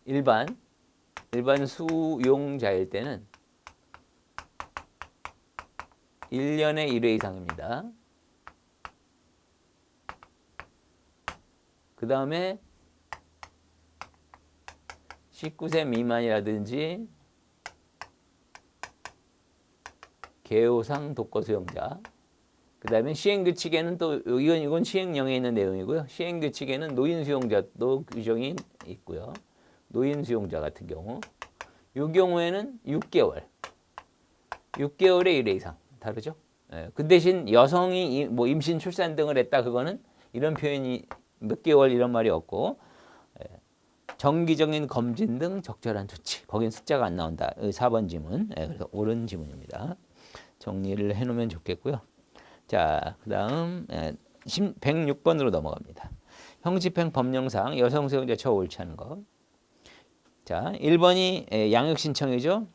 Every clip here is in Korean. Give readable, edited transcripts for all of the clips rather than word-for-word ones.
일반 수용자일 때는 1년에 1회 이상입니다. 그 다음에 19세 미만이라든지 계호상 독거 수용자. 그 다음에 시행규칙에는 또 이건 시행령에 있는 내용이고요. 시행규칙에는 노인 수용자도 규정이 있고요. 노인 수용자 같은 경우 이 경우에는 6개월에 1회 이상 다르죠. 그 대신 여성이 뭐 임신 출산 등을 했다 그거는 이런 표현이 몇 개월 이런 말이 없고 정기적인 검진 등 적절한 조치 거긴 숫자가 안 나온다. 4번 지문. 그래서 옳은 지문입니다. 정리를 해놓으면 좋겠고요. 자, 그 다음 106번으로 넘어갑니다. 형집행 법령상 여성 수용자 처우 옳지 않은 거. 자, 1번이 양육 신청이죠.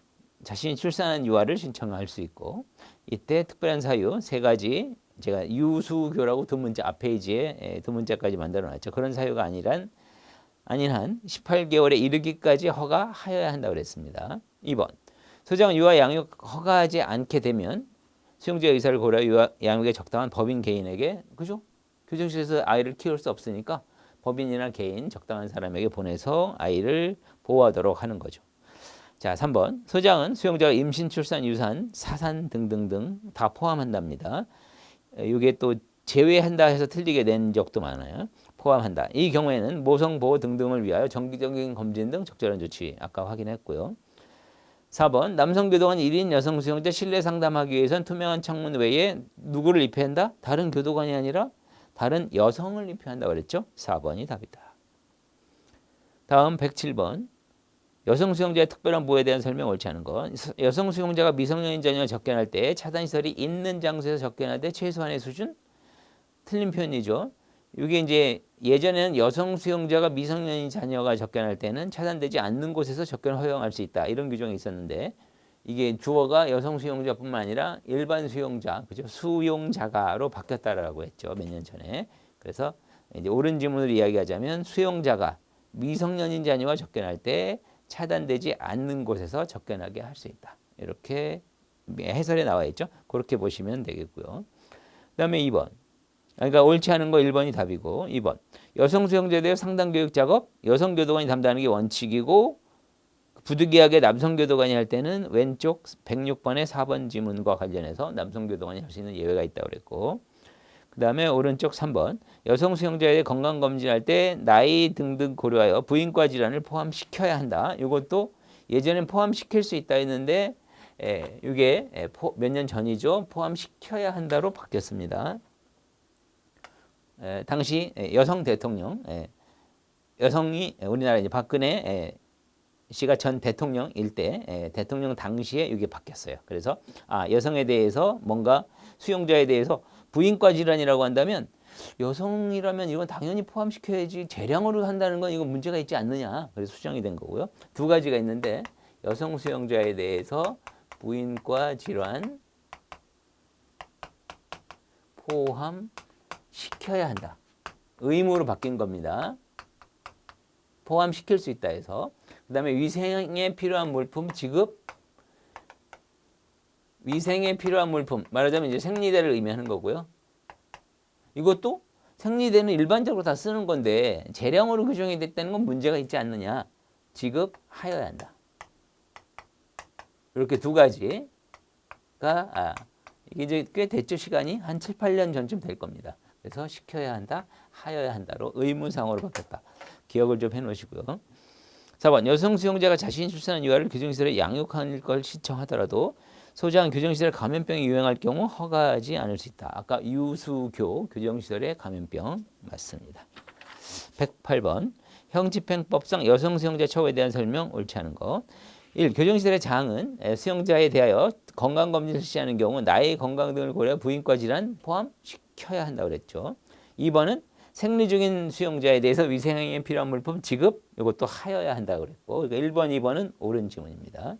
자신이 출산한 유아를 신청할 수 있고 이때 특별한 사유 3가지 제가 유수교라고 두 문자 앞 페이지에 두 문자까지 만들어놨죠. 그런 사유가 아닌 한 18개월에 이르기까지 허가하여야 한다고 그랬습니다. 2번 소장 유아 양육 허가하지 않게 되면 수용자의 의사를 고려해 유아 양육에 적당한 법인 개인에게 그죠? 교정실에서 아이를 키울 수 없으니까 법인이나 개인 적당한 사람에게 보내서 아이를 보호하도록 하는 거죠. 자, 3번 소장은 수용자가 임신, 출산, 유산, 사산 등등등 다 포함한답니다. 이게 또 제외한다 해서 틀리게 낸 적도 많아요. 포함한다. 이 경우에는 모성 보호 등등을 위하여 정기적인 검진 등 적절한 조치 아까 확인했고요. 4번 남성 교도관 1인 여성 수용자 실내 상담하기 위해선 투명한 창문 외에 누구를 입혀야 한다? 다른 교도관이 아니라 다른 여성을 입혀야 한다고 그랬죠? 4번이 답이다. 다음 107번 여성 수용자의 특별한 보호에 대한 설명 옳지 않은 것. 여성 수용자가 미성년인 자녀를 접견할 때 차단시설이 있는 장소에서 접견할 때 최소한의 수준? 틀린 표현이죠. 이게 이제 예전에는 여성 수용자가 미성년인 자녀가 접견할 때는 차단되지 않는 곳에서 접견을 허용할 수 있다. 이런 규정이 있었는데 이게 주어가 여성 수용자뿐만 아니라 일반 수용자, 그죠? 수용자가로 바뀌었다라고 했죠. 몇 년 전에. 그래서 이제 옳은 지문을 이야기하자면 수용자가 미성년인 자녀와 접견할 때 차단되지 않는 곳에서 접견하게 할 수 있다. 이렇게 해설에 나와 있죠. 그렇게 보시면 되겠고요. 그다음에 2번. 그러니까 옳지 않은 거 1번이 답이고 2번. 여성 수용자에 대해 상담 교육 작업 여성 교도관이 담당하는 게 원칙이고 부득이하게 남성 교도관이 할 때는 왼쪽 106번의 4번 지문과 관련해서 남성 교도관이 할 수 있는 예외가 있다고 그랬고 그 다음에 오른쪽 3번 여성 수용자에 대해 건강검진할 때 나이 등등 고려하여 부인과 질환을 포함시켜야 한다. 이것도 예전엔 포함시킬 수 있다 했는데 이게 몇 년 전이죠. 포함시켜야 한다로 바뀌었습니다. 당시 여성 대통령 여성이 우리나라 이제 박근혜 씨가 전 대통령일 때 대통령 당시에 이게 바뀌었어요. 그래서 여성에 대해서 뭔가 수용자에 대해서 부인과 질환이라고 한다면 여성이라면 이건 당연히 포함시켜야지 재량으로 한다는 건 이건 문제가 있지 않느냐. 그래서 수정이 된 거고요. 두 가지가 있는데 여성 수용자에 대해서 부인과 질환 포함시켜야 한다. 의무로 바뀐 겁니다. 포함시킬 수 있다 해서 그 다음에 위생에 필요한 물품 지급 위생에 필요한 물품 말하자면 이제 생리대를 의미하는 거고요. 이것도 생리대는 일반적으로 다 쓰는 건데 재량으로 규정이 됐다는 건 문제가 있지 않느냐. 지급하여야 한다. 이렇게 두 가지가 이게 이제 꽤 됐죠. 시간이 한 7, 8년 전쯤 될 겁니다. 그래서 시켜야 한다, 하여야 한다로 의무상으로 바뀌었다. 기억을 좀 해놓으시고요. 4번 여성 수용자가 자신이 출산한 유아를 교정시설에 양육할 걸 신청하더라도 소장 교정시설에 감염병이 유행할 경우 허가하지 않을 수 있다. 아까 유수교 교정시설에 감염병 맞습니다. 108번 형집행법상 여성 수용자 처우에 대한 설명 옳지 않은 거. 1. 교정시설의 장은 수용자에 대하여 건강검진을 실시하는 경우 나이 건강 등을 고려 부인과 질환 포함시켜야 한다고 그랬죠. 2번은 생리 중인 수용자에 대해서 위생에 필요한 물품 지급 이것도 하여야 한다고 그랬고 그러니까 1번, 2번은 옳은 지문입니다.